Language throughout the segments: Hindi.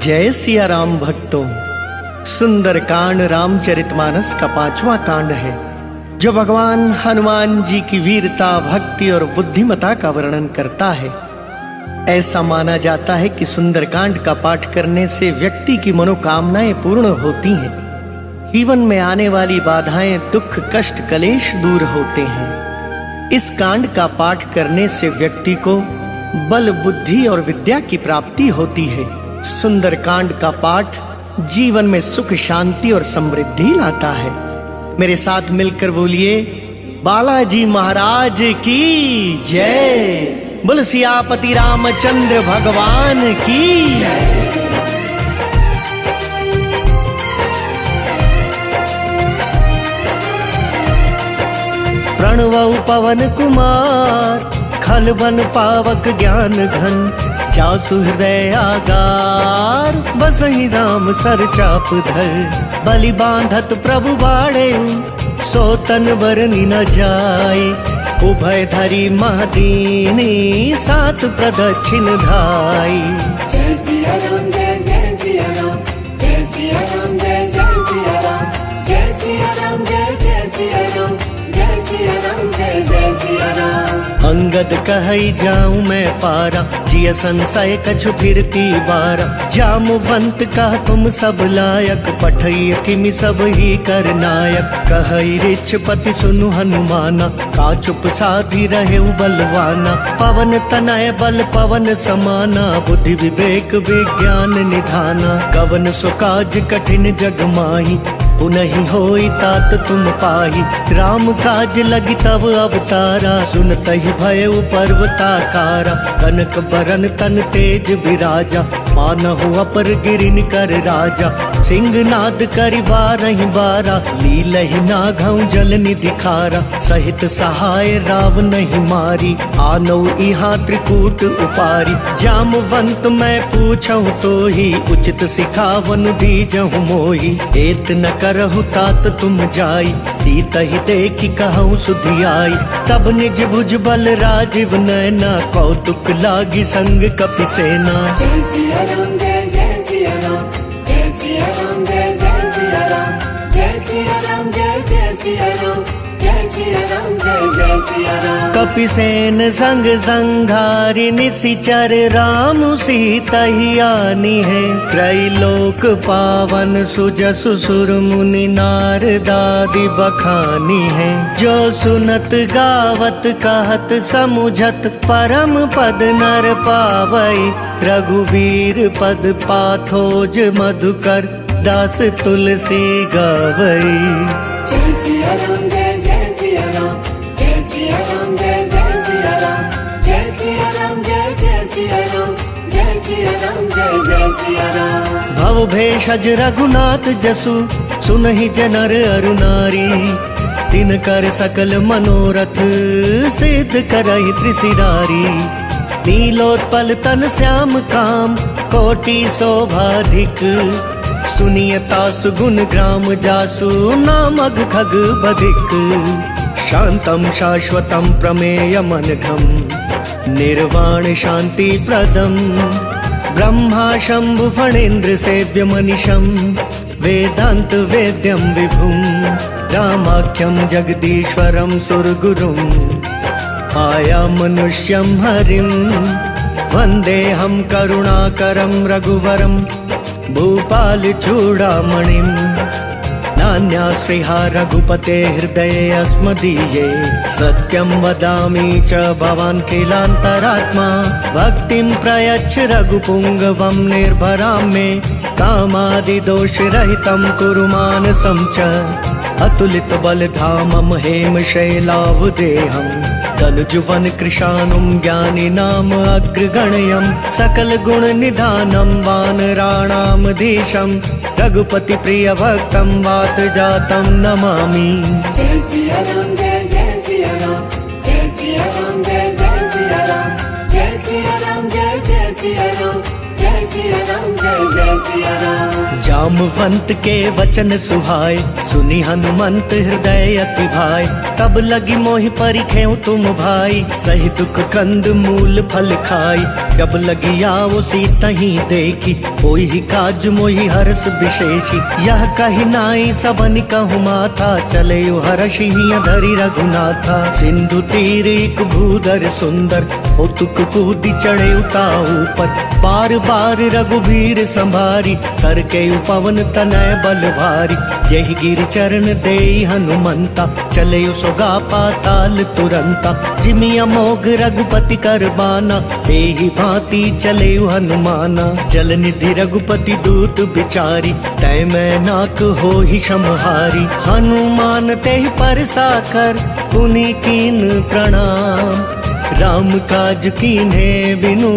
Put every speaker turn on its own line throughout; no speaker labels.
जय सिया राम भक्तों। सुंदर कांड रामचरितमानस का 5वां कांड है, जो भगवान हनुमान जी की वीरता, भक्ति और बुद्धिमता का वर्णन करता है। ऐसा माना जाता है कि सुंदरकांड का पाठ करने से व्यक्ति की मनोकामनाएं पूर्ण होती हैं, जीवन में आने वाली बाधाएं, दुख, कष्ट, कलेश दूर होते हैं। इस कांड का पाठ करने से व्यक्ति को बल, बुद्धि और विद्या की प्राप्ति होती है। सुंदरकांड का पाठ जीवन में सुख, शांति और समृद्धि लाता है। मेरे साथ मिलकर बोलिए, बालाजी महाराज की जय। बोल सियापति रामचंद्र भगवान की जय। प्रणव पवन कुमार, खल बन पावक ज्ञान घन, जासु हृदय आगार, बसहि राम सर चाप धर। बलि बांधत प्रभु बाड़े, सो तन बरनि न जाय। उभय धरि महदीनी, सात प्रदक्षिण धाई।
जय सिया राम, जय जय सिया राम, जय सिया राम, जय जय सिया राम, जय सिया राम, जय जय सिया राम, जय सिया राम, जय जय सिया राम।
अंगद कहई जाऊं मैं पारा, जिय संशय कछु फिरती बारा। जामवंत कह तुम सब लायक, पठई किमि सब ही कर नायक। कहई ऋक्षपति सुनु हनुमाना, का चुप साधी रहे बलवाना। पवन तनय बल पवन समाना, बुद्धि विवेक विज्ञान निधाना। कवन सो काज कठिन जग माही, उनहि होई तात तुम पाही। राम काज लगी तब अवतारा, सुनतहि भयउ पर्वताकारा। कनक बरन तन तेज बिराजा, मानहु अपर गिरिन कर राजा। सिंहनाद करि बारहि बारा, लीलहि नाघउ जल निधि खारा। सहित सहाय राव नहीं मारी, आनौ इहाँ त्रिकूट उपारी। जामवंत मैं पूछहु तोहि, उचित सिखावन दीजहु मोहि। एत न करहु तात तुम जाई, सीतहि देखि कहूँ सुधियाई। तब निज भुज बल राजीव नैना, कौतुक लागी संग कपि सेना।
जय सिया राम, जय जय सिया राम, जय सिया राम, जय जय सिया राम, जय सिया राम, जय जय सिया राम, जय सिया राम, जय जय सिया राम।
कपि सेन संग संघारि, निशिचर राम सीतहि आनी है। त्रैलोक पावन सुजसु सुर मुनि, नारदादि बखानी है। जो सुनत गावत कहत समुझत, परम पद नर पावई। रघुवीर पद पाथोज मधुकर, दास तुलसी गावई।
जय सिया राम, जय जय सिया राम, जय सिया राम, जय जय सिया राम, जय सिया राम, जय जय सिया राम, जय सिया राम, जय जय सिया राम।
भव भेषज रघुनाथ जसु, सुनहि जनर अरु नारी। तिनकर सकल मनोरथ, सिद्ध करहि त्रिशिरारी। नीलोत्पल तन श्याम काम, कोटि शोभाधिक। सुनियता सुगुण ग्राम जासु, नामग खग बधिक। शांतम शाश्वतम प्रमेयमनघम, निर्वाण शांति प्रदम। ब्रह्मा शंभु फणेन्द्र सेव्य मनिषम, वेदांत वेद्यम विभुम। रामाख्यम जगदीश्वरम सुरगुरुम, आया मनुष्यम हरिम। वंदेहम करुणाकरम रघुवरम, भूपाल चूड़ामणिम। नान्यास्पृहा रघुपते हृदये अस्मदीये। सत्यं वदामि च भवान् किलान्तरात्मा। भक्तिं प्रयच्छ रघुपुङ्गवं निर्भरां मे। कामादिदोषरहितं कुरु मानसं च। अतुलित बलधामं हेमशैलावदेहं। तनुजुवन कृशानुं ज्ञानी नाम अग्रगण्यं। सकल गुण निधानं वानराणां धीशं। रघुपति प्रिय भक्तं वात जातं नमामि।
जय सिया राम, जय जय सिया राम, जय सिया राम, जय जय सिया राम, जय सिया राम, जय जय सिया राम, जय सिया राम, जय जय सिया राम।
जामवंत के वचन सुहाए, सुनी हनुमंत हृदय अति भाई। तब लगी मोहि परिखेउ तुम भाई, सही दुख कंद मूल फल खाई। जब लगी आओ सीता ही देखी, कोई ही काज मोहि हर्ष विशेषी। यह कही नाई सबन कहु माथा, चले हर्षि धरि रघुनाथा। सिंधु तीर एक भूधर सुंदर, ओ तुक कूदी चढ़े उता ऊपर। बार बार रघुबीर संभारी, कर के पवन तनय बल भारी। यही गिर चरण दे हनुमंता, चले सोगा पाताल तुरंता। जिमि अमोघ रघुपति कर बाना, एहि भांति चले हनुमाना। जल निधि रघुपति दूत बिचारी, तय मैं नाक हो ही समहारी। हनुमान तेहि पर साकर, पुनि कीन प्रणाम। राम काज कीन्हे बिनु,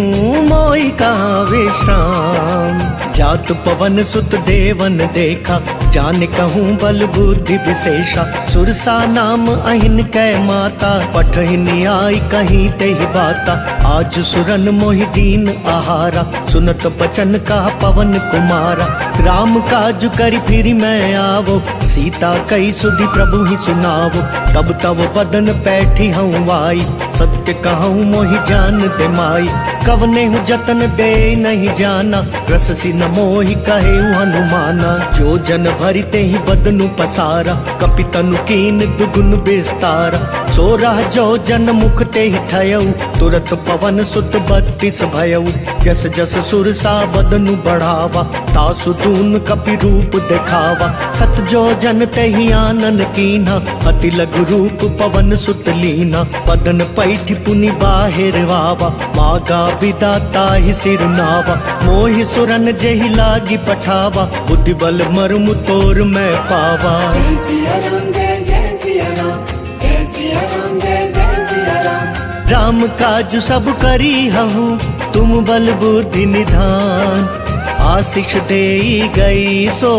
मोहि कहाँ विश्राम। जात पवन सुत देवन देखा, जान कहूँ बल बुद्धि विशेषा। सुरसा नाम अहिन कै माता, पठहिनी आई कहीं तेहि बाता। आज सुरन मोहि दीन आहारा, सुनत बचन का पवन कुमारा। राम काज करि फिर मैं आवो, सीता कई सुधि प्रभु ही सुनावो। तब तब बदन पैठी हूँ आई, सत्य कहूँ मोहि जान दे माई। कवने हूँ जतन दे नहीं जाना, रस सी न मोहि कहे हनुमाना। जो जन भरिते ही बदनु पसारा, कपितनु कीन दुगुन विस्तारा। सोरह जो जन मुख ते ही ठयऊ, तुरत पवन सुत 32 भयऊ। जस जस सुरसा बदनु बढ़ावा, तासु दून कपि रूप दिखावा। सत जो जन ते ही आनन कीना, अति लघु रूप पवन सुत लीना। बदन पैठ पुनि बाहिर वावा, मागा विदाता ही सिर नावा। मोहि सुरन जेहि लागी पठावा, बुद्धि बल मर्म तोर मैं पावा।
जय सिया राम जय जय सिया राम, जय सिया राम जय जय सिया राम।
राम काज सब करी हहु, तुम बल बुद्धि निधान। आशीष देई गई सो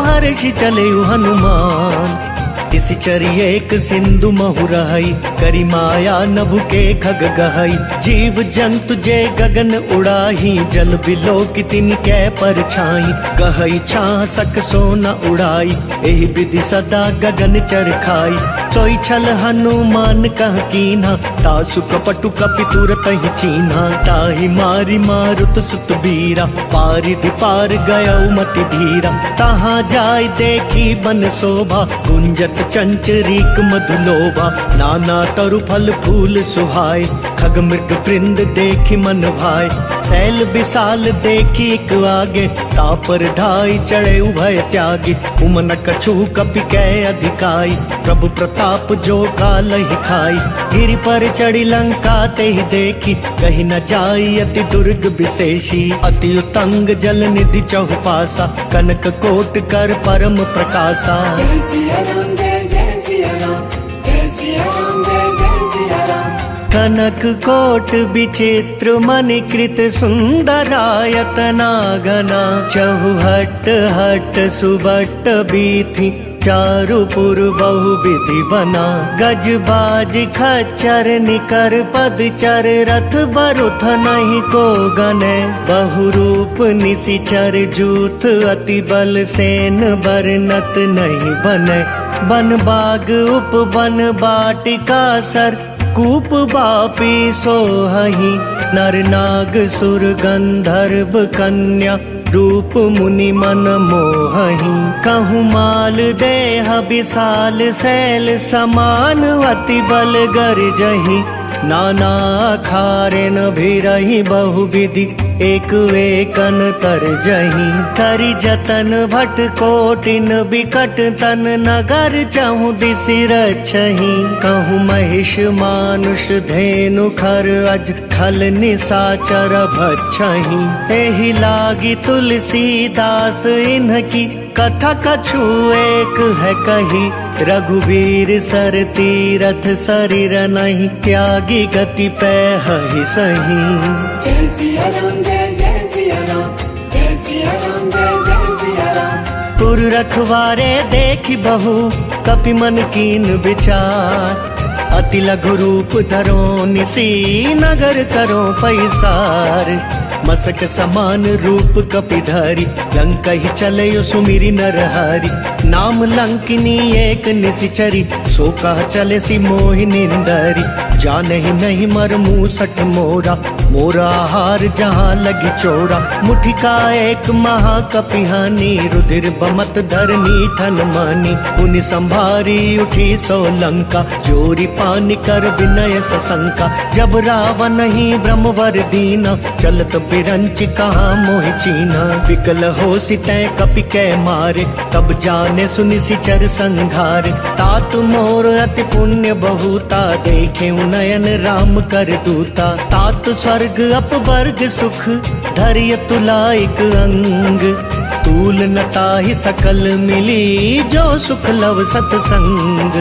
हर्षि चले हनुमान। इसी चरिए एक सिंधु महु रहई, करी माया नभु के खग गहई। जीव जंतु जे गगन उड़ाही, जल बिलो कितिन कै पर छाई। गहई छा सक सोना उड़ाई, एहि विधि सदा गगन चर खाई। सोई छल हनुमान कह कीन्हा, तासु कपटु कपि तुरत ही चीन्हा। ताहि मारी मारुत सुत बीरा, पारिधि पार गयउ मति धीरा। तहाँ जाय देखी बन शोभा, गुंजत चंचरीक मधुलोभा। नाना तरु फल फूल सुहाय, खग मृग वृंद देखी मन भाय। शैल विशाल देखी एक आगे, तापर धाई चढ़े उभय त्यागी। उमन कछु कपि कै अधिकाई, प्रभु प्रताप जो काल ही खाई। गिरि पर चढ़ी लंका ते ही देखी, कहीं न जाई अति दुर्ग विशेषी। अति उतंग जल निधि चहुपासा, कनक कोट कर परम प्रकाशा।
जय सिया राम जय जय सिया राम, जय सिया राम जय जय सिया राम।
कनक कोट विचित्र मणिकृत सुंदरायतना घना। चहुहट हट सुबट बीथी, चारुपुर बहु विधि बना। गज बाज खच्चर निकर पदचर, रथ बरुथ नहीं को गने। बहुरूप निशिचर जूथ, अति बल सेन बरनत नहीं बने। बन बाग उपवन बाटिका सर, कूप बापी सोहहि। नर नाग सुर गंधर्व कन्या, रूप मुनि मन मोहहि। कहूँ माल देह विशाल शैल समान, अति बल गर्जहि। नाना खारेन भिरहि बहुविधि, एक वेकन तरजहि। करि जतन भट कोटिन बिकट तन, नगर चहु दिसि रक्षहि। कहूँ महिष मानुष धेनु खर, अज खल निशाचर भक्षहि। एहि लागी तुलसीदास इन्हकी, कथा कछु एक है कही। रघुवीर सर तीरथ शरीर नहीं, त्यागी गति पै हहि सही।
जय सिया राम जय जय सिया राम, जय सिया राम जय जय सिया राम।
पुर रखवारे देखी बहु, कपि मन कीन विचार। अति लघु रूप धरो निसी, नगर करो पैसार। मसक समान रूप कपिधारी लंका ही चले सुमिरी नरहारी नाम लंकिनी एक निशिचरी सो कह चले सी मोहिनी निंदरी जान ही नहीं मर मुँह सठ मोरा मोरा हार जहाँ लगी चोरा मुठी का एक महाकपिहानी रुधिर बमत धरनी ठन मानी पुनि संभारी उठी सो लंका जोरी पानी कर विनय सशंका जब रावण ही ब्रह्मवर दीना चलत बिरंच कहाँ मोह चीना विकल हो सितै कपि कै मारे तब जाने सुनि सिचर संघार तात मोर अति पुण्य बहुता देखे नयन राम कर दूता तात स्वर्ग अपवर्ग सुख धैर्य तुलाइक अंग तूल नताहि सकल मिली जो सुख लव सतसंग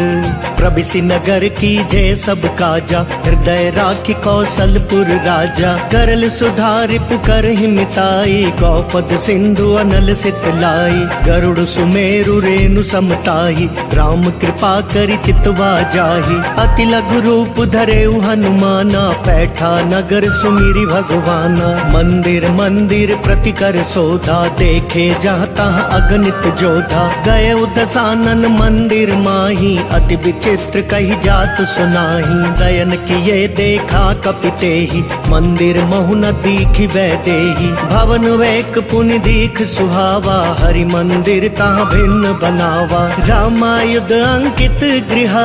प्रभिसि नगर की जय सब काजा हृदय राखी कौशलपुर राजा करल सुधारि पुकर हिमिताई गौपद सिंधु अनल सितलाई गरुड़ सुमेरु रेणु समताही राम कृपा करि चितवा जाही अति लघु रूप धरे हनुमाना पैठा नगर सुमिरी भगवाना मंदिर मंदिर प्रति कर सोधा देखे जहाँ तहाँ अगणित जोधा गए दसानन मंदिर माही अति विचित्र कही जात सुनाही शयन किए देखा कपिते ही मंदिर महु न दीखि वैदेही भवन वेक पुनि दीख सुहावा हरि मंदिर तहाँ भिन्न बनावा रामायुध अंकित गृह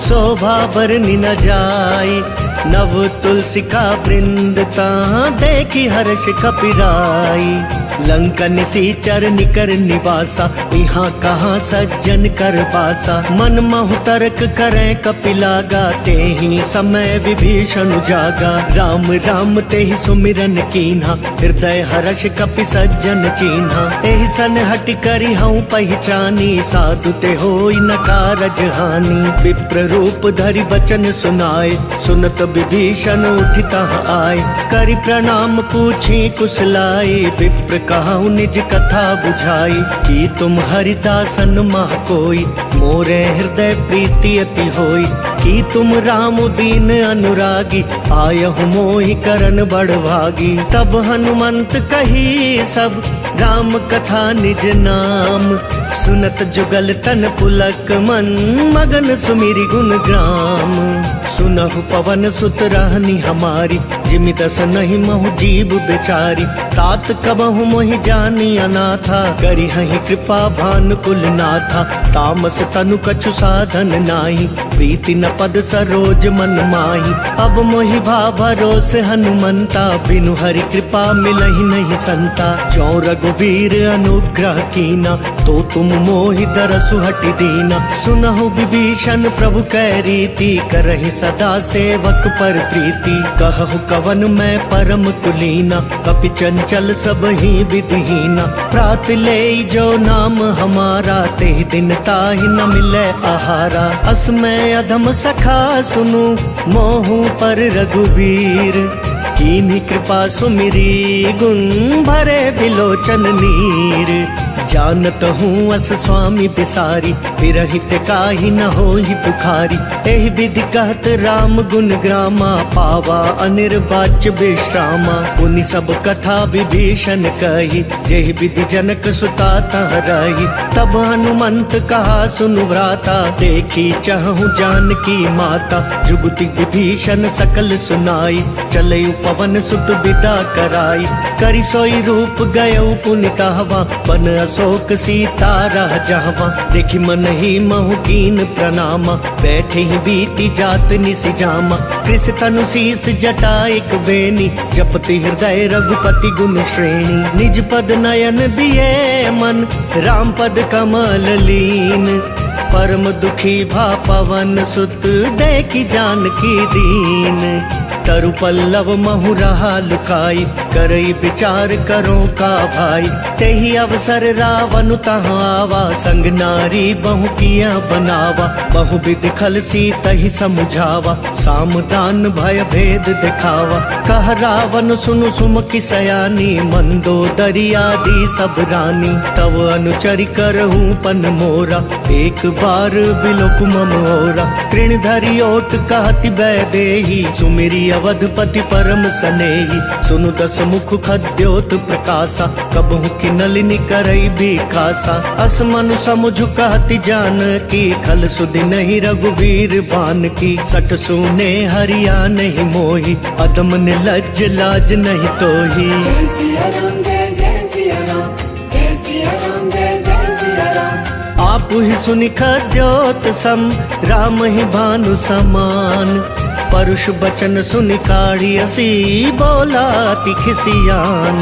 शोभा बरनि न जाई नव तुलसी का वृंद तहाँ देखी हर्ष कपिराई लंका निसीचर निकर निवासा यहाँ कहाँ सज्जन कर पासा मन महु तर्क करें कपिलागा ते ही समय विभीषण जागा राम राम ते ही सुमिरन कीन्हा हृदय हर्ष कपि सज्जन चीन्हा एहि सन हट करी हूँ पहचानी साधु ते होई न कारज हानि विप्र रूप धरि वचन सुनाए सुनत विभीषण उठिता आए करि प्रणाम पूछी कुशलाई विप्र कहूँ निज कथा बुझाई कि तुम हरिदासन मह कोई मोरे हृदय प्रीति अति होई कि तुम राम दीन अनुरागी आयहु मोहि करन बड़ भागी तब हनुमंत कही सब राम कथा निज नाम सुनत जुगल तन पुलक मन मगन सुमिरि गुण ग्राम सुनहु पवन सुत रहनी हमारी जिमि दस नहीं महु जीव बेचारी तात कबहु मोहि जानी अनाथा करी हहि कृपा भानुकुल नाथा तामस तनु कछु साधन नाही प्रीति न पद सरोज मन माही अब मोहि भा भरोसे हनुमंता बिनु हरि कृपा मिलहि नहीं संता जो रघुवीर अनुग्रह कीना तो तुम मोहि दरसु हटि दीना सुनहु विभीषण प्रभु कै रीति करहि सदा सेवक पर प्रीति कहु कवन मैं परम कुलीना कपि चंचल सब ही विधिहीना प्रात ले जो नाम हमारा ते दिन ताहि न मिले आहारा असमय अधम सखा सुनु मोहु पर रघुवीर कीन्ही कृपा सुमिरी गुण भरे बिलोचन नीर जानत हूँ अस स्वामी बिसारी विरहित काहि न होहि पुखारी एहि विधि कहत राम गुण ग्रामा पावा अनिर्वाच्य विश्रामा पुनि सब कथा विभीषण कही जेहि विधि जनक सुता तह रही तब हनुमंत कहा सुनु भ्राता देखी चहु जानकी माता जुगति विभीषण सकल सुनाई चले पवन सुत विदा कराई करि सोई रूप गयो पुनि कहवा बन अशोक सीता रह जहवा देखी मन ही महु कीन प्रणामा बैठे ही बीती जात निसि जामा कृष तनु शीस जटा एक बेनी जपति हृदय रघुपति गुण श्रेणी निज पद नयन दिए मन राम पद कमल लीन परम दुखी भा पवन सुत देखी जानकी दीन तरु पल्लव महु रहा लुकाई करई विचार करो का भाई तेहि अवसर रावण तहाँ आवा संग नारी बहु किया बनावा बहु विधि खल सी तहि समुझावा सामदान भय भेद दिखावा कह रावण सुनु सुमकी सयानी मंदोदरी आदि सब रानी तव अनुचरि करहूँ पन मोरा एक बार बिलोक मम ओरा तृण धरि ओट कहति बैदेही सुमिरी अवधपति परम सनेही सुनु दस हसमुख खद्योत प्रकाशा, कबहु की नलिनी करई भी खासा। अस मनु समुझु कहती जान की, खल सुधि नहीं रघुवीर बान की। सठ सूने हरिया नहीं मोही, अदम निर्लज लाज नहीं तोही।
जय सिया राम जय जय सिया राम, जय सिया राम जय जय सिया राम।
आप ही सुनि खद्योत सम, राम ही भानु समान। परुष बचन सुनि काढ़ी असी, बोलाति खिसियान।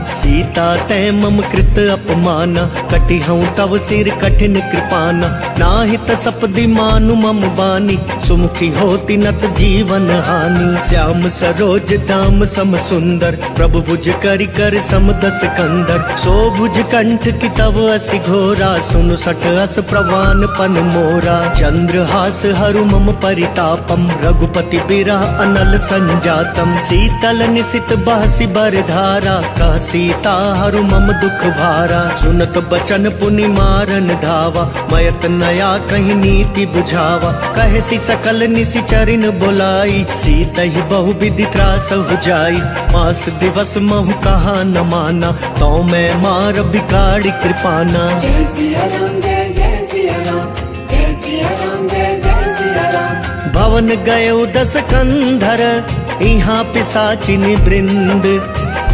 सीता तै मम कृत अपमाना, कटि हूँ तव सिर कठिन कृपाना। नाहित सपदि मानु मम बानी, सुमुखी होती नत जीवन हानि। श्याम सरोज दाम सम सुंदर, प्रभु भुज करि कर सम दस कंदर। सो भुज कंठ की तव असि घोरा, सुनु सठ अस प्रवान पन मोरा। चंद्रहास हरु मम परितापम, रघुपति बिरह अनल संजातम। शीतल निशित बहसी बरधारा, कह सीता हरु मम दुख भारा। सुनत बचन पुनि मारन धावा, मयत नया कहीं नीति बुझावा। कहे सी सकल निशिचरिन बोलाई, सीत ही बहु विधि त्रास हो जाई। मास दिवस महु कहा न माना, तो मैं मार बिगाड़ी कृपाना।
जय सिया राम जय जय सिया राम, जय सिया राम जय जय सिया राम।
भवन गयो दस कंधर, यहाँ पिशाचिनी वृंद।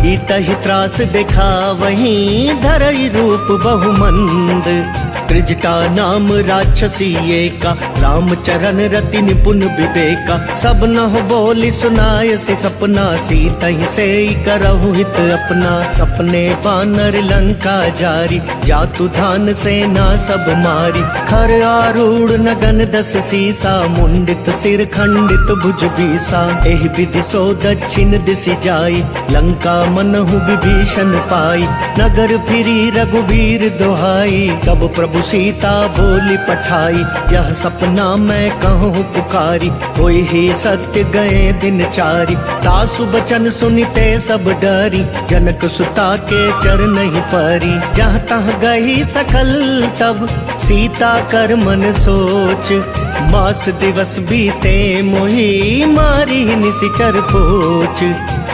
इतहि त्रास देखा वहीं, धरई रूप बहुमंद। त्रिजटा नाम राक्षसी एका, रामचरण रति निपुण विवेका। सब नह बोली सुनायसी सपना, सीतहि से करहु हित अपना। सपने बानर लंका जारी, जातु धान सेना सब मारी। खर आरूढ़ नगन दस सीसा, मुंडित सिर खंडित भुज बीसा। एहि विधि सो दक्षिण दिशि जाई, लंका मनहु विभीषण पाई। नगर फिरी रघुवीर दोहाई, तब प्रभु सीता बोली पठाई। यह सपना मैं कहूँ पुकारी, होई ही सत्य गए दिन चारी। तासु बचन सुनिते सब डरी, जनक सुता के चरण ही परी। जहाँ तहाँ गई सकल तब, सीता कर मन सोच। मास दिवस बीते मोही, मारी निशिचर पोच।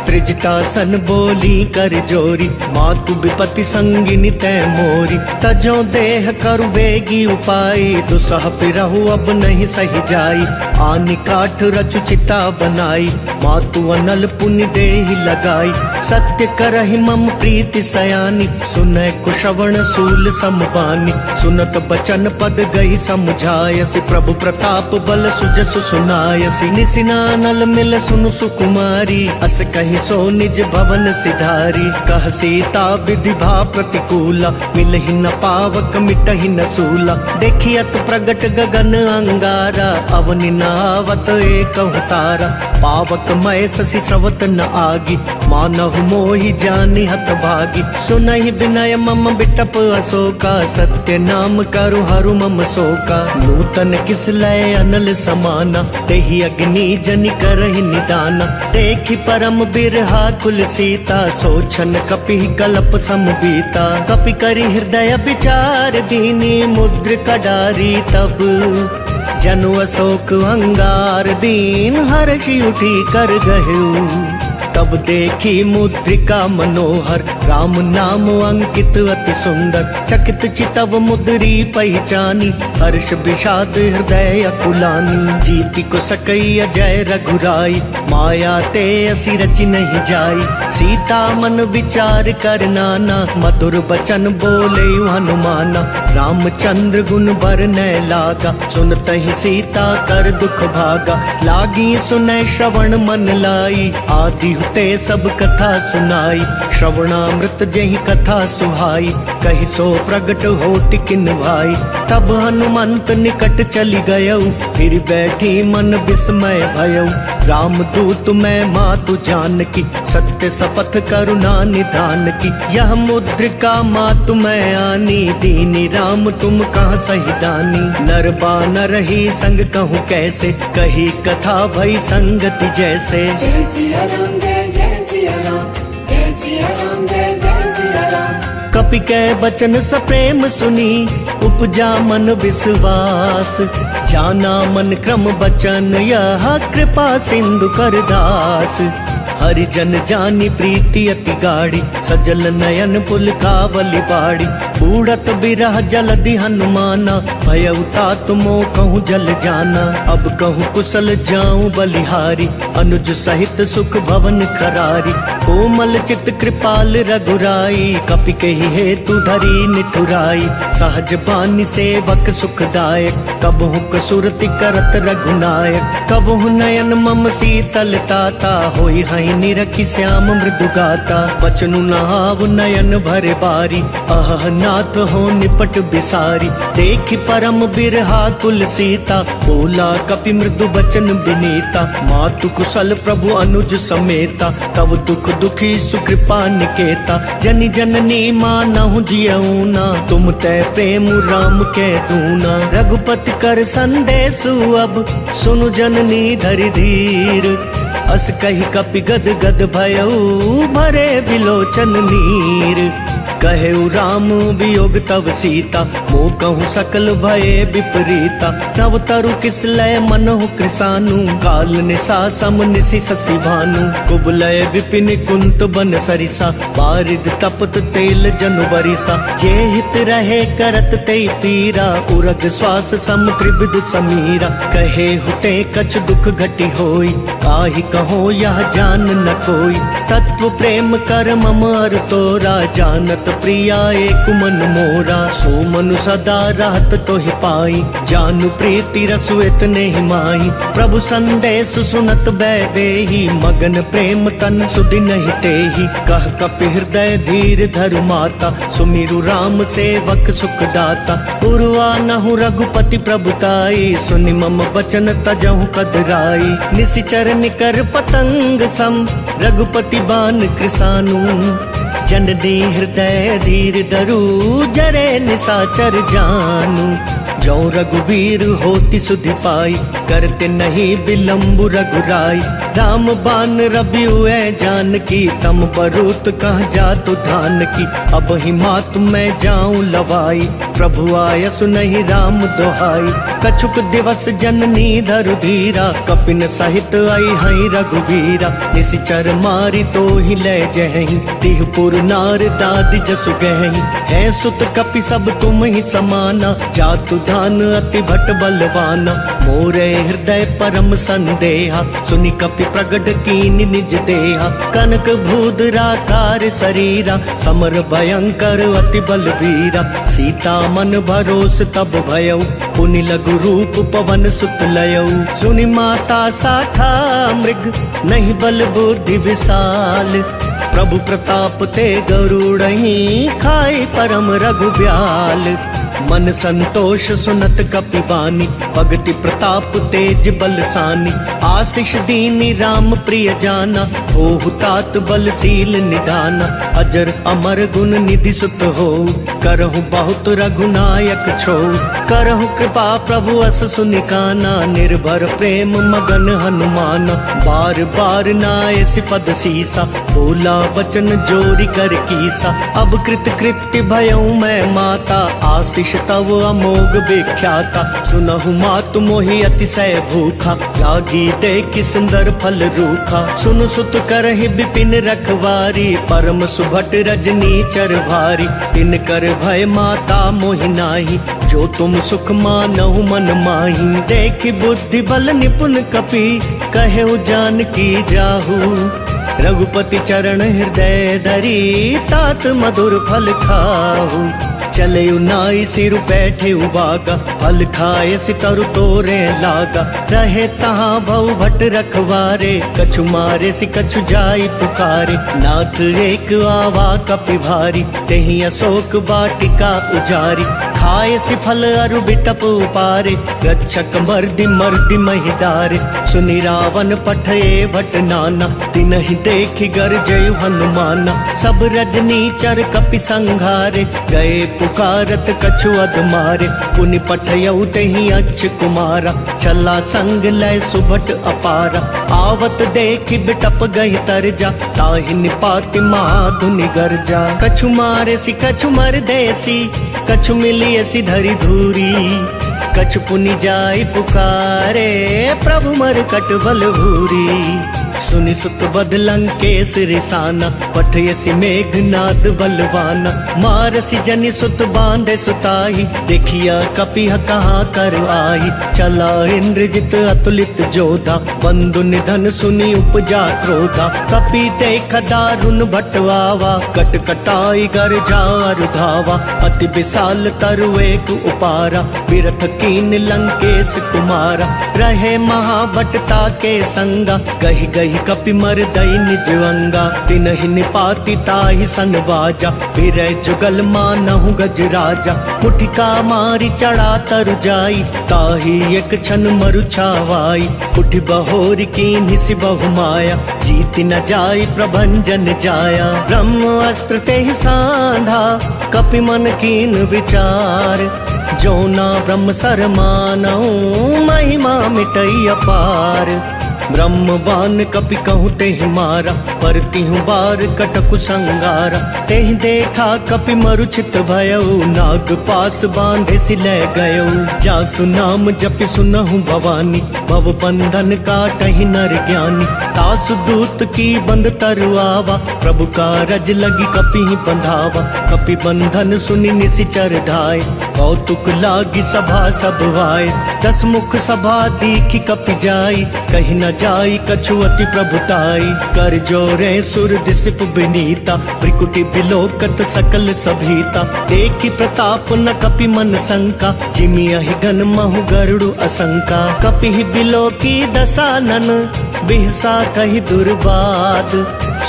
त्रिजटा सन बोली कर जोरी, मातु विपति संगिनी तै मोरी। तजो देह करु बेगी उपाय, दुसह पिरहु अब नहीं सही जाई। आनि काठ रचु चिता बनाई, मातु अनल पुनि देहि लगाई। सत्य करहि मम प्रीति सयानी, सुनय कुशवण सूल समबानी। सुनत बचन पद गई समझायसी, प्रभु प्रताप बल सुजसु सुनायसी। निसिनानल मिल सुनु सुकुमारी, अस कहि सो निज भवन सिधारी। कह सीता विधि भा प्रतिकूला, मिलहि न पावक मिटहि न सूला। देखियत प्रगट गगन अंगारा, अवनि न आवत एकहु तारा। पावक मय शशि स्रवत न आगी, मानहु मोहि जानि हत भागी। सुनहि विनय मम बिटप अशोका, सत्य नाम करु हरु मम शोका। नूतन किस लय अनल समाना, तेहि अग्नि जनि करहि निदाना। देखि परम बिरहा कुल सीता, सोचन कपि कल्प समबीता। कपि करि हृदय विचार दीनी, मुद्र कडारी तब। जनु अशोक अंगार दीन, हर्षि उठी कर गहेउ। तब देखी मुद्रिका मनोहर, राम नाम अंकित अति सुंदर। चकित चितव मुद्री पहचानी, हर्ष विषाद हृदय अकुलानी। जीति को सकई अजय रघुराई, माया ते असी रचि नहीं जाई। सीता मन विचार कर नाना, मधुर बचन बोले हनुमाना। रामचंद्र गुण बरनय लागा, सुनतहि सीता कर दुख भागा। लागी सुनय श्रवण मन लाई, आदि ते सब कथा सुनाई। श्रवणामृत जहि कथा सुहाई, कहि सो प्रगट होति किन भाई। तब हनुमंत निकट चली गयौ, फिर बैठी मन विस्मय भयौ। राम दूत मैं मातु जानकी, सत्य शपथ करुणा निधान की। यह मुद्रिका मातु मैं आनी, दीनी राम तुम कहाँ सही दानी। नर बानर ही संग कहूँ कैसे, कही कथा भई संगति जैसे।
जय सिया राम जय जय सिया राम, जय सिया राम जय जय सिया राम।
कपि कै बचन सप्रेम सुनी, उपजा मन विश्वास, जाना मन क्रम बचन यह कृपा सिंधु कर दास। हरिजन जानी प्रीति अति गाढ़ी, सजल नयन पुल कावली बाड़ी। बूढ़त बिरह जलधि हनुमाना, भय तात मोह कहूँ जल जाना। अब कहूँ कुशल जाऊं बलिहारी, अनुज सहित सुख भवन करारी। कोमल चित कृपाल रघुराई, कपि कही हेतु धरी निठुराई। सहज बानी सेवक सुखदायक, कबहु कसुरति करत रघुनायक। कबहु नयन मम शीतल ताता, होई हई निरखी श्याम मृदु गाता। बचनु नहाव नयन भरे बारी, अह नाथ हो निपट बिसारी। देखि परम बिरहा कुल सीता, बोला कपि मृदु बचन बिनीता। मातु कुशल प्रभु अनुज समेता, तब दुख दुखी सुकृपा निकेता। जनि जननी मानहु जियऊना, तुम तै प्रेम राम के दूना। रघुपति कर संदेशु अब, सुनु जननी धरि धीर। अस कही कपि गद गद भयऊ, भरे बिलोचन नीर। कहेउ राम वियोग तव सीता, मोह कहूँ सकल भये विपरीता। नव तरु किस लय मनहु कृसानु, काल निशा सम निशि शशि भानु। कुबलय विपिन कुंत बन सरिसा, बारिद तपत तेल जनु बरिसा। जे हित रहे करत ते पीरा, उरग श्वास सम त्रिविध समीरा। कहे हुते कछ दुख घटी होई, काहि कहो यह जान न कोई। तत्व प्रेम कर मम अर तोरा, जानत प्रिया एक मन मोरा। सो मनु सदा रहत तो ही पाई, जानु प्रीति रसु इतने ही माही। प्रभु संदेश सुनत बैदेही, मगन प्रेम तन सुधि नहीं तेही। कह कपि हृदय धीर धरु माता, सुमिरु राम सेवक सुख दाता। पुरवा नहु रघुपति प्रभुताई, सुनि मम बचन तजहु कदराई। निशिचर निकर पतंग सम, रघुपति बान कृसानु। जननी हृदय धीर धरु, जरे निशाचर जानू। जो रघुवीर होती सुधि पाई, करते नहीं विलम्बु रघुराई। राम बान रबियु जानकी, तम बरूत कह जातु धान की। अब ही मातु मैं जाऊं लवाई, प्रभु आय सुनहि राम दोहाई। कछुक दिवस जननी धरु धीरा, कपिन सहित आई हई रघुवीरा। निशिचर मारी तो ही ले जहि, तिहपुर नार दाद जसु गहि। है सुत कपि सब तुम ही समाना, जातु धान अति भट बलवाना। मोरे हृदय परम संदेहा, सुनि कपि प्रगट कीनि निज देहा। कनक भूधराकार शरीरा, समर भयंकर अति बलवीरा। सीता मन भरोस तब भयऊ, पुनि लघु रूप पवन सुत लयऊ। सुनि माता साठा मृग, नहीं बल बुद्धि विशाल। प्रभु प्रताप ते गरुड़हि, खाई परम रघुब्याल। मन संतोष सुनत कपि बानी, भगति प्रताप तेज बलसानी। आशीष दीनी राम प्रिय जाना, होहु तात बलशील निधाना। अजर अमर गुण निधि सुत हो, करहु बहुत रघुनायक छो। करहु कृपा प्रभु अस सुनिकाना, निर्भर प्रेम मगन हनुमाना। बार बार नाय सिपद सीसा, बोला वचन जोरी कर कीसा। अब कृत कृत्य भयऊ मैं माता, आशीष तव अमोघ विख्याता। सुनहु मातु मोहि अतिशय भूखा, लागी देखि सुंदर फल रूखा। सुनु सुत करहि विपिन रखवारी, परम सुभट रजनी चर भारी। तिन कर भय माता मोहि नाही, जो तुम सुख मानहु मन माही। देखि बुद्धि बल निपुण कपि, कहेउ जानकी जाहू। रघुपति चरण हृदय धरी, तात मधुर फल खाहू। चले नाई सिर बैठे उबागा, फल खाए सितरु तोरे लागा। रहे तहाँ भव भट रखवारे, कछु मारे सि कछु जाई पुकारे। नाथ एक आवा कपि भारी, तेहि अशोक वाटिका उजारी। खाए सि फल अरु बिटप उपारे, रक्षक मर्दि मर्दि महिदारे। सुनि रावण पठये भट नाना, तिनहि देखि गरजयु हनुमाना। सब रजनी चर कपि संघारे, गए पुकारत कछु अध मारे, पुनि पठयऊ तेहि अच्छ कुमारा, छला संग लय सुभट अपारा, आवत देखि बिटप गहि तरजा, ताहि निपाति महाधुनि गर्जा। कछु मारे सी कछु मर देसी, कछु मिलिए सी धरि धूरी, कछु पुनि जाय पुकारे, प्रभु मर कट बल भूरी। सुनि सुत बद लंकेश रिसाना, पठयसि मेघनाद बलवाना, मारसी जनि सुत बांधे सुताई, देखिया कपिह कहाँ कर आई। चला इंद्रजित अतुलित जोधा, बंधु निधन सुनि उपजा क्रोधा, कपि देख दारुण भटवावा, कट कटाई गर जार धावा, अति विशाल तरु एक उपारा, विरथ कीन लंकेश कुमारा, रहे महाबटता के संगा, गहि गहि कपि मर दई निज अंगा, तिनहि निपाति ताहि सन बाजा, फिरै जुगल मानहु गज राजा, मुठिका मारी चढ़ा तरु जाई, ताहि एक क्षण मरु छावाई, उठि बहोर कीन्हि सि बहु माया, जीति न जाई प्रभंजन जाया। ब्रह्म अस्त्र तेहि सांधा, कपि मन कीन विचार, जो ना ब्रह्म सर मानहु, महिमा मिटई अपार। ब्रह्म बान कपि कहूँ तेहि मारा, परतिहु बार कटकु संगारा, तेहि देखा कपि मरुचित भयऊ, नाग पास बांधे सि लै गयऊ। जासु नाम जपि सुनहु भवानी, भव बंधन काटहि नर ज्ञानी, तासु दूत की बंद तरुआवा, प्रभु कारज लगी कपि बंधावा, कपि बंधन सुनि निसिचर धाय, कौतुक लागी सभा सब वाय, दस मुख सभा दीखि कपि जाई, कहि न जाई कछु अति प्रभुताई, कर जोरे सुर दिसिप बिनीता, भ्रिकुटि बिलोकत सकल सभीता, देखि प्रताप न कपि मन शंका, जिमियहि गन महु गरुड़ असंका, कपिहि बिलोकी दसानन, बिहसा कहि दुर्बाद,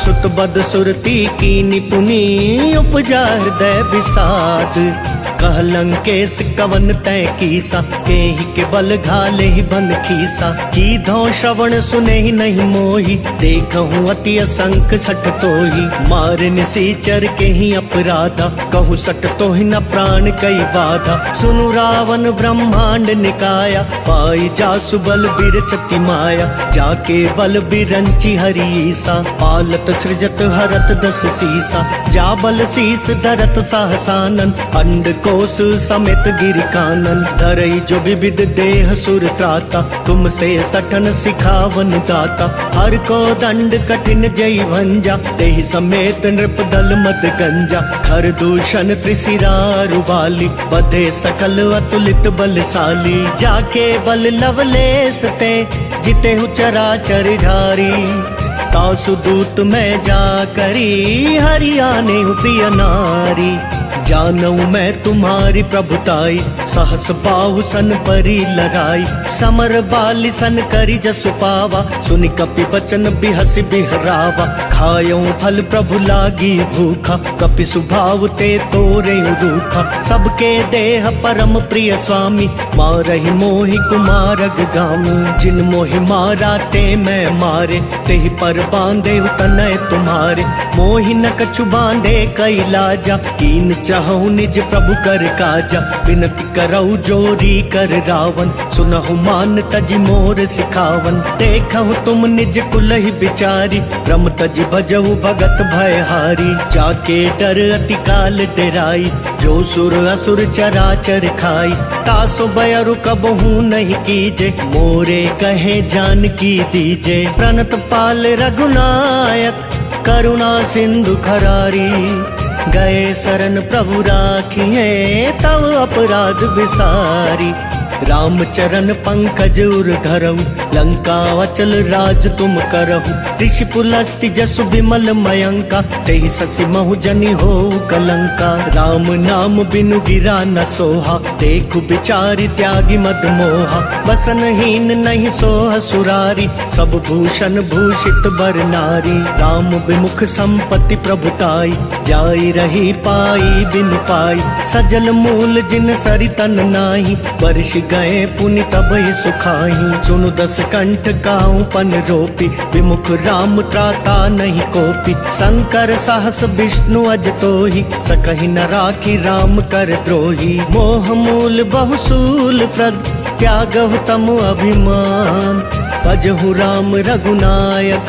सुत बद सुरती कीनि पुनि, उपजा हृदय विषाद। कह लंकेश कवन तै कीसा, केहि के बल घाले ही बन खीसा, की धौ श्रवण सुने ही नहीं मोही, देखहु अति असंख सठ तोही, मारे निसीचर के ही अपराधा, कहु सठ तोहि न प्राण कई बाधा। सुनु रावण ब्रह्मांड निकाया, पाई जासु बल बिरचति माया, जाके बल बिरंची हरीसा, पालत सृजत हरत दस सीसा, जा बल शीस धरत सहसानन, अंड कोश समेत गिर कानन, धरई जो विविध देह सुर त्राता, तुमसे सठन सिखावन दाता, हर को दंड कठिन जय भंजा, तेहि समेत नृप दल मद गंजा, खर दूषण त्रिशिरा रुबाली, बधे सकल अतुलित बलशाली, जाके बल लवलेस ते, जिते हु चराचर झारी, तासु दूत में जा करी, हरियाने हूँ प्रिय नारी, जानऊ मैं तुम्हारी प्रभुताई, सहस बाहु सन परी लड़ाई, समर बाली सन करी जसु पावा, सुनि कपि बचन बिहसि बिहरावा, खायऊ फल प्रभु लागी भूखा, कपि सुभाव ते तोरे रूखा, सबके देह परम प्रिय स्वामी, मारहि मोहि कुमारग गामी, जिन मोहि मारा ते मैं मारे, तेहि पर बांधे तनय तुम्हारे, मोहि न कछु बांधे कई लाजा, कीन चाहूं निज प्रभु कर काजा, विनती करऊ जोरी कर रावण, सुनहु मान तजि मोर सिखावन, देखहु तुम निज कुलहि बिचारी, ब्रह्म तजि भजहु भगत भयहारी, जाके डर अति काल डेराई, जो सुर असुर चराचर खाई, तासो बयरु कबहू नहीं कीजे, मोरे कहे जान की दीजे, प्रणत पाल रघुनायक, करुणा सिंधु खरारी, गए शरण प्रभु राखिए, तव अपराध विसारी, राम चरण पंकज उर धरऊ, लंका अचल राज तुम करहु, ऋषि पुलस्ति जसु विमल मयंका, तेहि ससि महु जनि हो कलंका, राम नाम बिनु गिरा न सोहा, देखु बिचारी त्यागी मद मोहा, बसनहीन नहीं सोह सुरारी, सब भूषण भूषित बर नारी, राम विमुख संपत्ति प्रभुताई, जाई रही पाई बिन पाई, सजल मूल जिन सरि तन नाही, वर्ष गए पुनि तब सुखाई। सुनु दस कंठ काहू पन रोपी, विमुख राम त्राता नहीं कोपी। शंकर सहस विष्णु अज तोहि, सकहि न राखी राम कर द्रोही। मोह मूल बहुसूल प्रद, त्यागहु तम अभिमान। भजहु राम रघुनायक,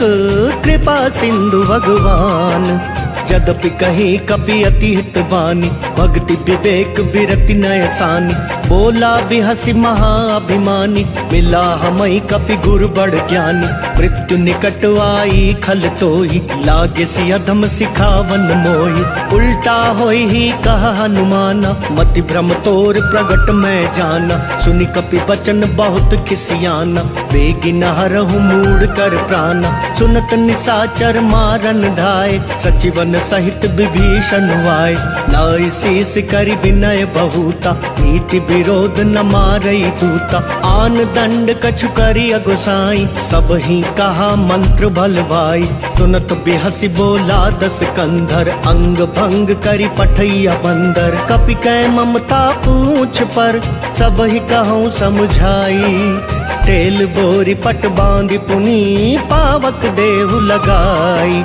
कृपा सिंधु भगवान। जदपि कहीं कपि अति हित बानी, भक्ति विवेक बिरति नय सानी। बोला बिहसी महाअभिमानी, मिला हमई कपि गुरु बड़ ज्ञानी। मृत्यु निकट आई खल तोहि, लागे सि अधम सिखावन मोहि। उल्टा होई ही कहा हनुमाना, मति भ्रम तोर प्रगट मैं जाना। सुनि कपि वचन बहुत खिसियाना, बेगी न हरहु मूढ़ कर प्राणा। सुनत निसाचर मारन ढाए, सचिवन सहित विभीषण वाय। नाई शीस करि विनय बहुता, नीति विरोध न मारई दूता। आन दंड कछु करि अगुसाई, सब ही कहा मंत्र भल भाई। सुनत बिहसी बोला दस कंधर, अंग भंग करि पठैया बंदर। कपि कै ममता पूछ पर, सब ही कहूँ समझाई। तेल बोरी पट बांधि पुनी, पावक देहु लगाई।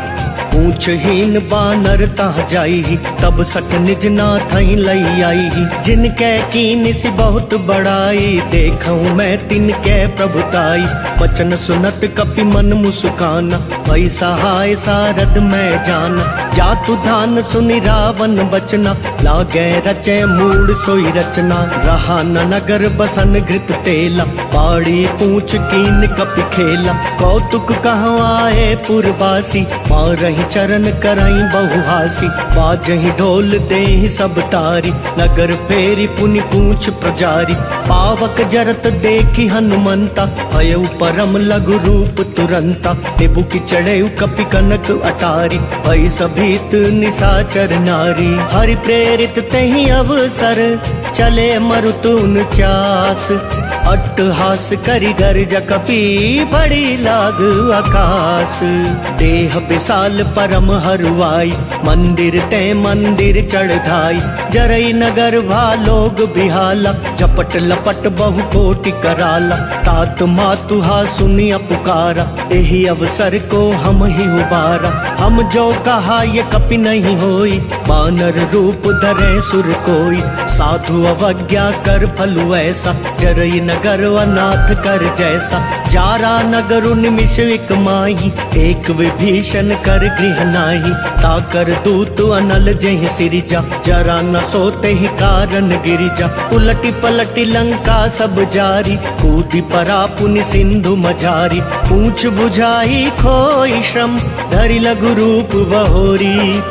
पूछहीन बानर तह जाई, तब सट निज नाथ लई आई। जिनके कीन सि बहुत बड़ाई, देखूं मैं तिनके प्रभुताई। वचन सुनत कपि मन मुस्काना, भई सहाय सारद मैं जाना। जातु धान सुनि रावण बचना, लागे रचे मूड सोई रचना। रहा न नगर बसन घृत तेला, बाड़ी पूछ कीन कपि खेला। कौतुक कहूँ आए पुरवासी, मारहि चरण कराई बहुहासी। बाजहि ढोल देहि सब तारी, नगर फेरी पुनि पूछ प्रजारी। पावक जरत देखी हनुमंता, भयउ परम लघु रूप तुरंता। निबु की चढ़ेउ कपि कनक अटारी, भई सभीत निसाचर नारी। हरि प्रेरित तेहि अवसर, चले मरुतुन चास। अट्टहास करि गर्ज कपि, बड़ी लाग आकाश। देह विशाल परम हरुआई, मंदिर ते मंदिर चढ़ाई। जरई नगर भालोग बिहाला, झपट लपट बहु कोटि कराला। तात मातुहा सुनिया पुकारा, एहि अवसर को हम ही उबारा। हम जो कहा ये कपि नहीं होई, बानर रूप धरे सुर कोई। साधु अवज्ञा कर फलु ऐसा, जरई नगर अनाथ कर जैसा। जारा नगर निमिष एक माही, एक विभीषण कर गृह नाही। ताकर दूत अनल जहि सिरिजा, जरा न सोते ही कारण गिरिजा। उलटी पलटी लंका सब जारी, कूदी परा पुनि सिंधु मझारी। पूछ बुझाई खोई श्रम, धरि लघु रूप बहोरी।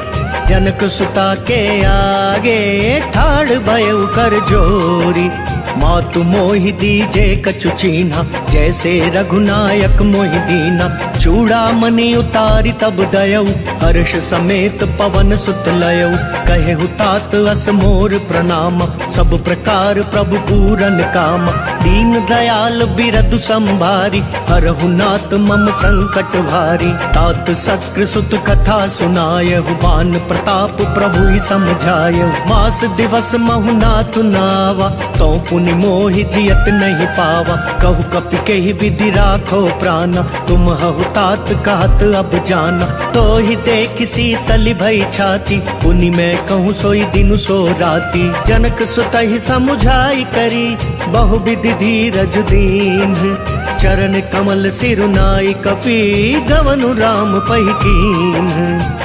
जनक सुता के आगे, ठाड़ भयउ कर जोरी। मातु मोहि दीजे कछु चीन्हा, जैसे रघुनायक मोहि दीना। चूड़ामणि उतारी तब दयऊ, हर्ष समेत पवन सुत लयऊ। कहेहु तात अस मोर प्रणाम, सब प्रकार प्रभु पूरन काम। दीन दयाल बिरदु संभारी, हरहु नाथ मम संकट भारी। तात सक्र सुत कथा सुनायहु, बान प्रताप प्रभु ही समझायहु। मास दिवस महु नाथ नावा, तो पुनि मोहि जियत नहीं पावा। कहु कपि केहि विधि राखो प्राणा, तुम हहु तात कहत अब जाना। तो ही देख शीतल भई छाती, पुनि मैं कहूँ सोई दिनु सो राती। जनक सुत ही समुझाई करी, बहु विधि धीरज दीन। चरण कमल सिरुनाई कपि, गवनु राम पहि कीन।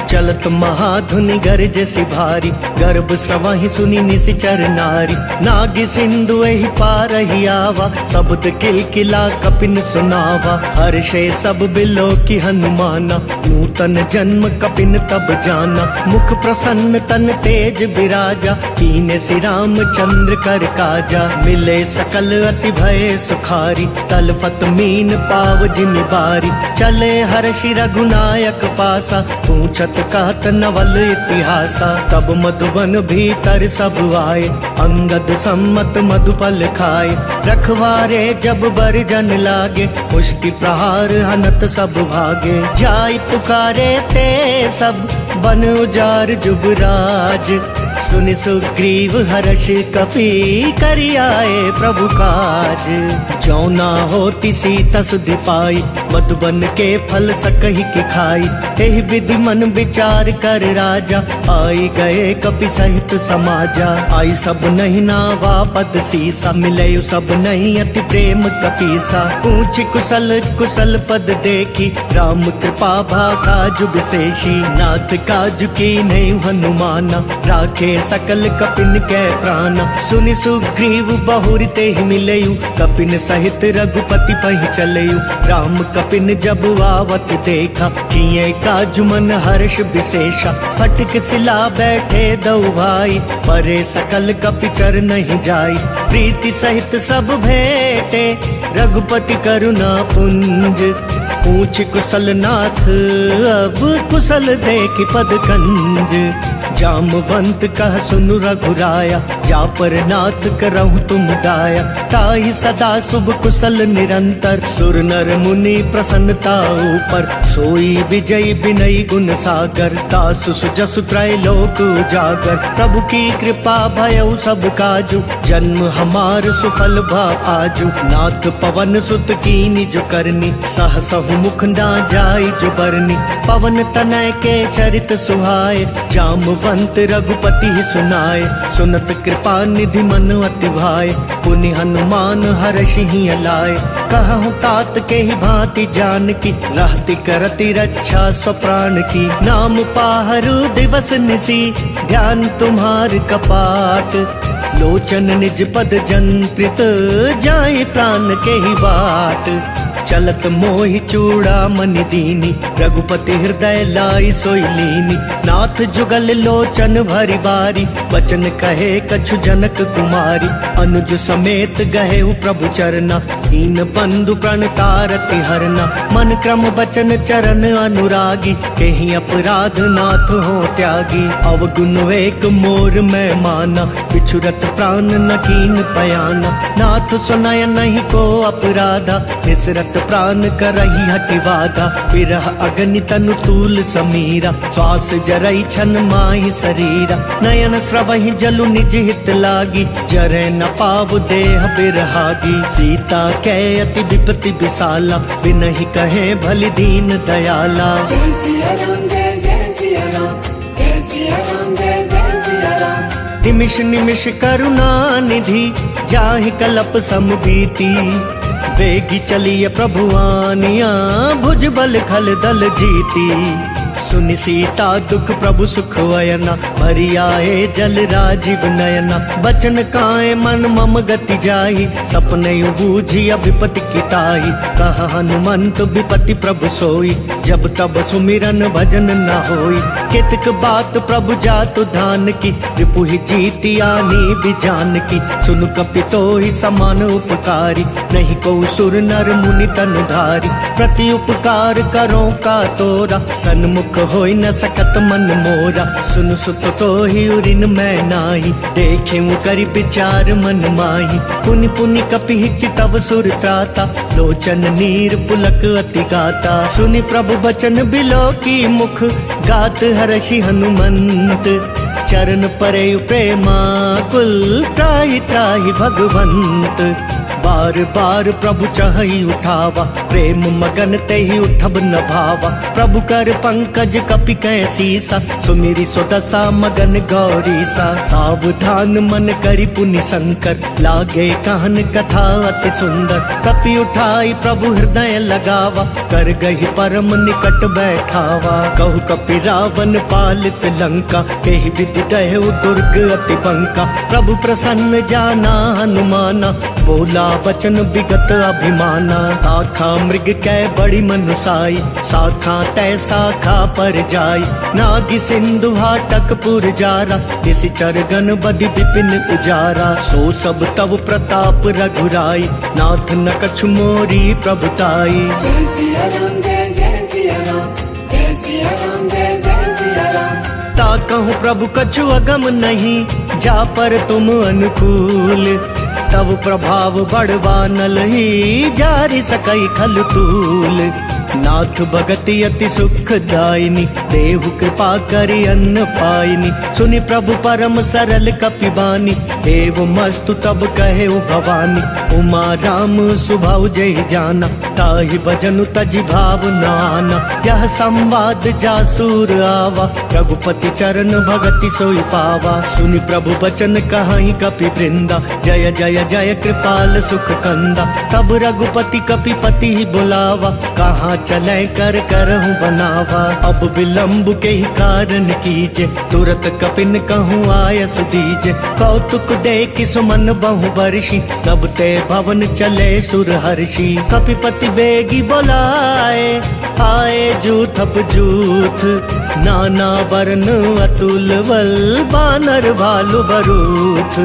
चलत महाधुनि गरज सि भारी, गर्भ सवहि सुनि निसिचर नारी। नाग सिंधु एहि पारहि आवा, शब्द किलकिला कपिन सुनावा। हर्षे सब बिलो की हनुमाना, नूतन जन्म कपिन तब जाना। मुख प्रसन्न तन तेज विराजा, कीने सि राम चंद्र कर काजा। मिले सकल अति भय सुखारी, तलपत मीन पाव जिमि बारी। चले हर्षि रघुनायक पासा, पूछत सत कहत नवल इतिहासा। तब मधुबन भीतर सब आए, अंगद सम्मत मधुपल खाए। रखवारे जब बरजन लागे, पुष्टि प्रहार हनत सब भागे। जाय पुकारे ते सब बन उजार जुबराज। सुनि सुग्रीव हर्ष कपि करि आए प्रभु काज। जो ना होती सीता सुधि पाई, मधुबन के फल सकहि की खाई। एहि विधि मन विचार कर राजा, आई गए कपि सहित समाजा। आई सब नहीं नावा पद सीसा, मिले सब नहीं अति प्रेम कपीसा। ऊंच कुशल कुशल पद देखी, राम कृपा भाका जुग विशेषी। नाथ काज की नहीं हनुमाना, राखे सकल कपिन के प्राण। सुनि सुग्रीव बहुर ते ही मिलयु, कपिन सहित रघुपति पहि चलयु। राम कपिन जब आवत देखा, किए काज मन हर्ष विशेषा। फटक सिला बैठे दो भाई, परे सकल कपि चर नहीं जाई। प्रीति सहित सब भेटे, रघुपति करुणा पुंज। पूछ कुशल नाथ अब कुशल देखि पद कंज। जामवंत कह सुनु रघुराया, जा पर नाथ करहु तुम दाया। ताहि सदा शुभ कुशल निरंतर, सुर नर मुनि प्रसन्नता ऊपर। सोई विजय विनय गुण सागर, दासु सुजसु त्रैलोक उजागर। प्रभु की कृपा भयउ सब काजु, जन्म हमार सुफल भा आजु। नाथ पवन सुत कीनि जो करनी, सहसहु मुख ना जाय जो बरनी। पवन तनय के चरित सुहाए, जामवंत रघुपति सुनाए। सुनत कृपा निधि मन अति भाए, पुनि हनुमान हर्षि लाए। कहूँ तात के ही भांति जान की, रहती करती रक्षा स्वप्राण की। नाम पाहरु दिवस निसी, ध्यान तुम्हार कपाट। लोचन निज पद जंत्रित, जाए प्राण के ही बाट। चलत मोहि चूड़ा मनि दीनी, रघुपति हृदय लाई सोई लीनी। नाथ जुगल लोचन भरी बारी, बचन कहे कछु जनक कुमारी। अनुज समेत गहे प्रभु चरना, दीन बंधु प्रण तारति हरना। मन क्रम बचन चरण अनुरागी, केहि अपराध नाथ हो त्यागी। अवगुण एक मोर मैं माना, बिछुरत प्राण न कीन पयाना। नाथ सुनाय नहीं को अपराधा, निसरत प्राण करही हटि बाधा। विरह अग्नि तनु तूल समीरा, श्वास जरई छन माहि शरीरा। नयन स्रवहि जलु निज हित लागी, जरै न पाव देह बिरहागी। सीता कै अति विपति विशाला, बिनहि कहे भलि दीन दयाला।
जय सिया राम जय जय सिया राम, जय सिया राम जय जय सिया राम।
निमिष निमिष करुणा निधि, जाहि कलप समबीती। वेगी चलिए प्रभुआनिया, भुज बल खल दल जीती। सुनि सीता दुख प्रभु सुख वयना, भरि आए जल राजीव नयना। बचन काए मन मम गति जाहि, सपने बूझी विपति की ताहि। कह हनुमंत विपति प्रभु सोई, जब तब सुमिरन भजन न होई। कितक बात प्रभु जातु धान की, रिपुहि जीति आनी बिजान की। सुनु कपि तोहि समान उपकारी, नहीं को सुर नर मुनि तनुधारी। प्रति उपकार करो का तोरा, सन्मुख होई न सकत मन मोरा। सुन सुत तो ही उरिन मैं नाही, देखे करि विचार मन माही। पुनि पुनि कपि चितव सुर त्राता, लोचन नीर पुलक अति गाता। सुनि प्रभु बचन बिलो की मुख, गात हर्षि हनुमंत। चरण परे प्रेमा कुल, त्राहि त्राहि भगवंत। बार बार प्रभु चहई उठावा, प्रेम मगन ते ही उठब न भावा। प्रभु कर पंकज कपि कै सीसा, सुमिरि सुदशा मगन गौरीसा। सावधान मन करि पुनि शंकर, लागे कहन कथा अति सुंदर। कपि उठाई प्रभु हृदय लगावा, कर गही परम निकट बैठावा। कहु कपि रावण पालित लंका, एहि विधि दहु दुर्ग अति बंका। प्रभु प्रसन्न जाना हनुमाना, बोला बचन विगत अभिमाना। आखा मृग कै बड़ी मनुसाई, शाखा तै शाखा पर जाई। नागि सिंधु हाटक पुर जारा, निसि चरगन बदि विपिन उजारा। सो सब तव प्रताप रघुराई, नाथ न कछु मोरी प्रभुताई।
जय सिया राम जय जय सिया राम, जय सिया राम जय जय सिया
कहूँ प्रभु कछु अगम नहीं, जा पर तुम अनुकूल। तब प्रभाव बढ़वा नल ही, जारी सकई खल तूल। नाथ भगति अति सुखदायिनी, देहु कृपा करि अन्न पाइनी। सुनि प्रभु परम सरल कपिबानी, एव मस्तु तब कहे भवानी। उमा राम सुभाव जय जाना, ताहि भजनु तजि भाव न आना। यह संवाद जासूर आवा, रघुपति चरण भगति सोई पावा। सुनि प्रभु बचन कहाई कपि वृंदा, जय जय जय कृपाल सुख कंदा। तब रघुपति कपिपति ही बुलावा, कहाँ चले कर करहूँ बनावा। अब विलम्ब के ही कारण कीजे, तुरत कपिन कहूँ आय सुदीजे। कौतुक देख सुमन बहु बरसी, तब ते भवन चले सुर हर्षि। कपिपति बेगी बोलाए, आए जूथप जूथ। नाना वर्ण अतुल बल, बानर भालु बरूथ।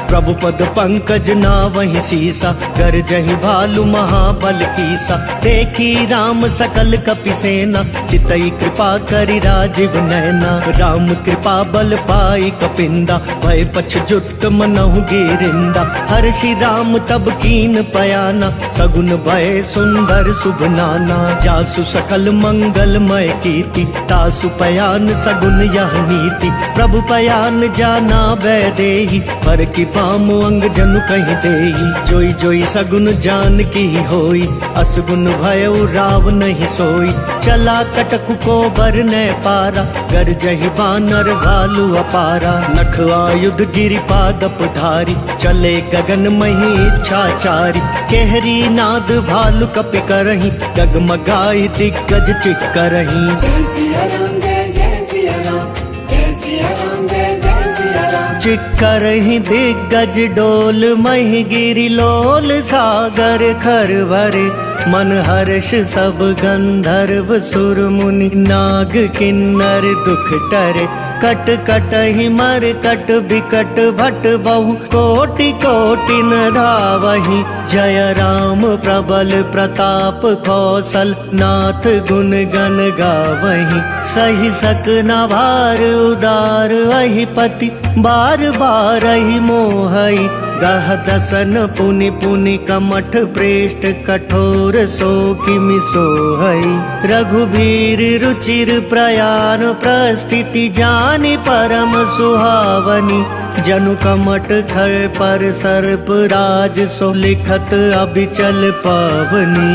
प्रभु पद पंकज ना वही सीसा, गरजहि भालु महाबल कीसा। देखी राम सकल कपि सेना, चितई कृपा करि राजीव नैना। राम कृपा बल पाई कपिंदा, भय पछ जुट मनहु गिरिंदा। हर्षि राम तब कीन पयाना, सगुन भय सुंदर शुभ नाना। जासु सकल मंगलमय कीर्ति, तासु पयान सगुन यह नीति। प्रभु पयान जाना वैदेही, पर की पाम अंग जनु कहीं देही। जोई जोई सगुन जान की होई, असगुन भयउ राव नहीं सोई। चला कटकु को बर न पारा, गरजहि बानर भालु अपारा। नख आयुध गिरिपादप धारी, चले गगन मही इच्छाचारी। केहरी नाद भालु कपि करही, डगमगाई दिग्गज चित करही।
जय सिया राम जय जय सिया राम, जय सिया राम जय जय सिया राम।
चिक्कर ही दिग्गज डोल, मही गिरि लोल सागर खर भरे। मन हर्ष सब गंधर्व सुर मुनि, नाग किन्नर दुख टरे। कट कट ही मर कट बिकट भट बहु, कोटि कोटि न धावही। जय राम प्रबल प्रताप कौशल, नाथ गुण गण गावही। सही सक न भार उदार वही पति, बार बार ही मोहई। गह दसन पुनि पुनि कमठ प्रेष्ठ, कठोर सो किमि सोहई। रघुबीर रुचिर प्रयाण प्रस्थिति, जानि परम सुहावनी। जनु कमठ खर पर सर्प राज, सो लिखत अबिचल पावनी।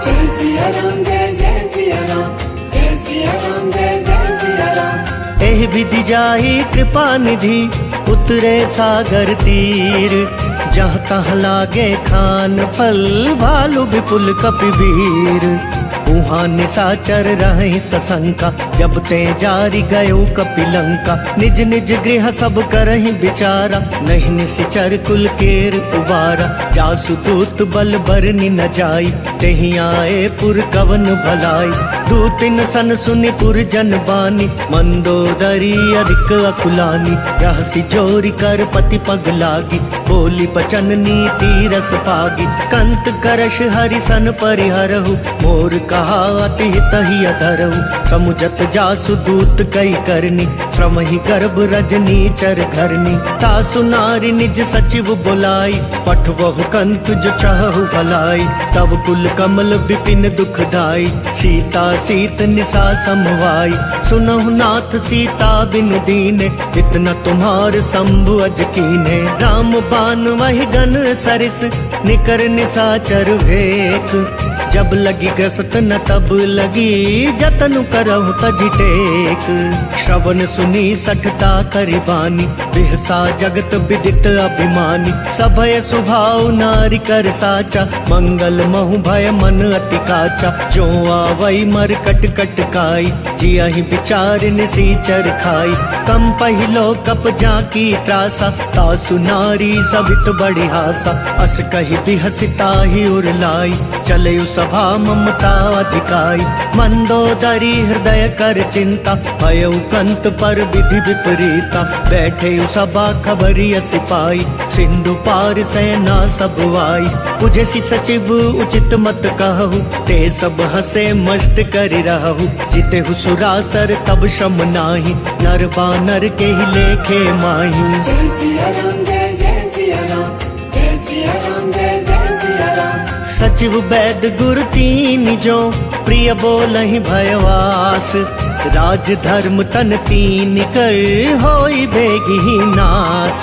जय सिया राम जय जय सिया राम, जय सिया राम जय जय सिया राम।
एहि विधि जाहि कृपा निधि, उतरे सागर तीर। जहाँ तहाँ लागे खान फल, भालु विपुल कपिवीर। उहाँ निशाचर रहि सशंका, जब ते जारी गयो कपिलंका। निज निज गृह सब करहि विचारा, नहीं निशिचर कुल केर उबारा। जासु दूत बल बरनि न जाई, तेहि आए पुर कवन भलाई। दूतिन सन सुनि पुर जन बानी, मंदोदरी अधिक अकुलानी। रहसी जोरी कर पति पग लागी, बोली बचन नीति रस पागी। कंत करश हरि सन परिहरहु, मोर कहा अति हित ही अधरहु। समुझत जासु दूत कई करनी, श्रम ही गर्भ रजनी चर घरनी। तासु नारी निज सचिव बुलाई, पठवहु कंत जो चाहु भलाई। तब कुल कमल विपिन दुखदाई, सीता सीत निशा समवाई। सुनहु नाथ सीता बिनु दीने, इतना तुम्हार शंभु अज कीने। राम बान वही गन सरिस, निकर निशाचर भेक। जब लगी ग्रसत न तब लगी, जतन करहु तजि टेक। श्रवण सुनी सठता करिबानी, बिहसा जगत विदित अभिमानी। सभय सुभाव नारी कर साचा, मंगल महु भय मन अति काचा। जो आवई मर कट कट काई, जियहि विचार निसीचर खाई। कम पहिलो कप जाकी त्रासा, तासु नारी सबित बड़ी हासा। अस कहि बिहसिता ही उरलाई, चले सभा ममता अधिकाई। मंदोदरी हृदय कर चिंता, भयउ कंत पर विधि विपरीता। बैठे सभा खबरी सिपाही, सिंधु पार सेना सब आई। पूजसी सचिव उचित मत कहु, ते सब हंसे मस्त करि रहु। जिते सुरासर तब शम नाही, नर बानर के ही लेखे माही।
जय सिया राम जय जय सिया राम, जय सिया राम जय जय सिया राम।
सचिव वैद गुरु तीन जो, प्रिय बोलहि भयवास। राज धर्म तन तीन कर, होई बेगी नास।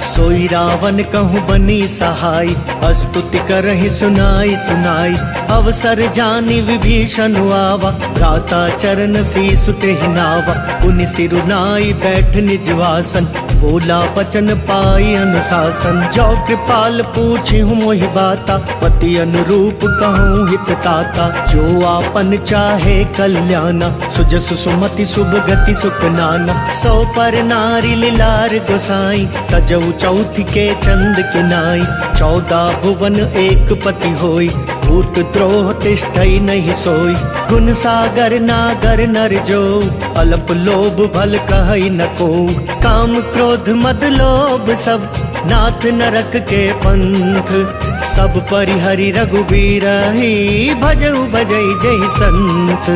सोई रावण कहूँ बनी सहाय, स्तुति करहि सुनाई सुनाई। अवसर जानी विभीषण आवा, भ्राता चरण शीसु तेहि नावा। पुनि सिरु नाई बैठ निज वासन, बोला बचन पाई अनुशासन। जो कृपाल पूछी हूँ मोहि बाता, पति अनुरूप कहूँ हित ताता। जो आपन चाहे कल्याणा, सुजसु सुमति शुभ गति सुख नाना। सो पर नारी लीलार गोसाई, तजऊ चौथ के चंद के नाई। 14 भुवन एक पति होई, भूत द्रोह तिष्ठई नहीं सोई। गुण सागर नागर नर जो, अल्प लोभ भल कहई न को। काम क्रोध मद लोभ सब, नाथ नरक के पंथ। सब परिहरि रघुबीर ही, भजऊ भजई जय संत।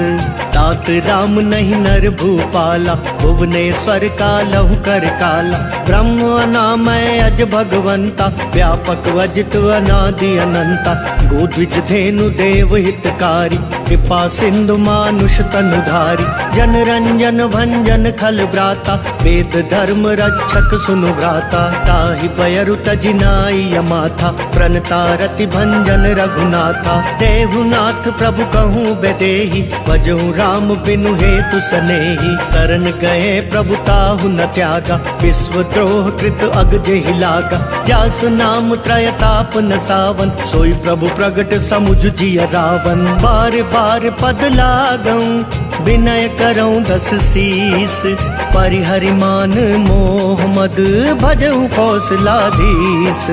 तात राम नहीं नर भूपाला, भुवनेश्वर कालहु कर काला। ब्रह्म अनामय अज भगवंता, व्यापक वजित अनादि अनंता। गोद्विज धेनु देव हितकारी, कृपा सिंधु मानुष तनुधारी। जन रंजन भंजन खल ब्राता, वेद धर्म रक्षक सुनु भ्राता। ताहि बयरु तजिनाई यमाथा, प्रणता रति भंजन रघुनाथा। देहुनाथ प्रभु कहूँ बेदेहि, भजहु राम बिनु हेतु सनेहि। शरण गए प्रभु ताहु न त्यागा, विश्व द्रोह कृत अग जेहि लागा। जासु नाम त्रयताप न सावन, सोई प्रभु प्रगट समुझ जिय रावण। बार बार पद लागऊं, विनय करऊं 10 शीस। परिहरि मान मोह मद, भजहु कौशलाधीश।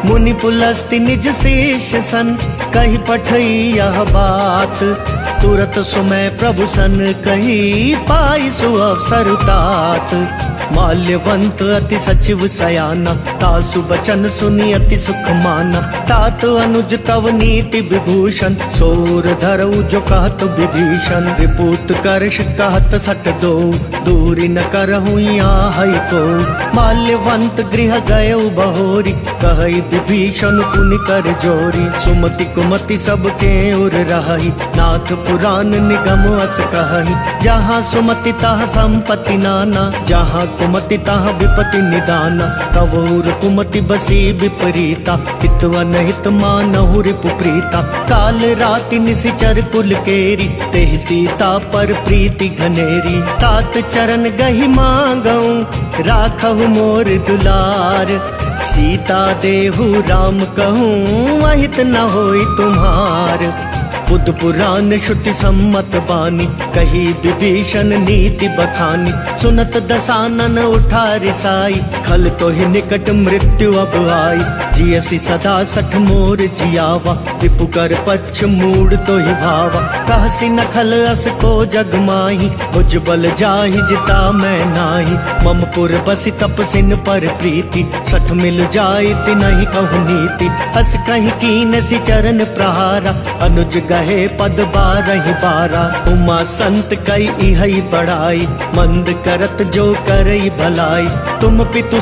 मुनि पुलस्ति निज शेष सन, कही पठई यह बात। तुरत सुमय प्रभु सन कही, पाई सु अवसर तात। माल्यवंत अति सचिव सयाना, तासु बचन सुनी अति सुख माना। तात अनुज तव नीति विभूषण, सोर धरऊ जो कहत विभीषण। रिपुत करश कहत सट दो, दूरी न करहु यहाँ को। माल्यवंत गृह गयऊ बहोरी, कहई विभीषण पुनि कर जोरी। सुमति कुमति सबके उर रही, नाथ पुराण निगम अस कहई। जहाँ सुमति तहाँ संपत्ति नाना, जहाँ कुमति तहाँ विपति निदाना। तवोर कुमति बसी विपरीता, हितवन हित मानहु रिपु प्रीता। काल राति निशिचर कुल केरी, तेहि सीता पर प्रीति घनेरी। तात चरण गहि मांगऊं, राखहु मोर दुलार। सीता देहु राम कहूँ, अहित न होई तुम्हार। बुद्ध पुराण श्रुति सम्मत बानी, कही विभीषण नीति बखानी। सुनत दसानन उठा रिसाई, खल तो ही निकट मृत्यु अब आई। जियसी सदा 60 मोर जियावा, रिपु कर पक्ष मूड तो ही भावा। कहसी न खल अस को जग माही, भुज बल जाहि जिता मैं नाही। मम पुर बसी तपसिन पर प्रीति, 60 मिल जाई तिनहि कहु नीति। अस कहीं कीन सी चरण प्रहारा, अनुज गहे पद 12 12। उमा संत कई इहई बड़ाई, मंद करत जो करई भलाई। तुम पितु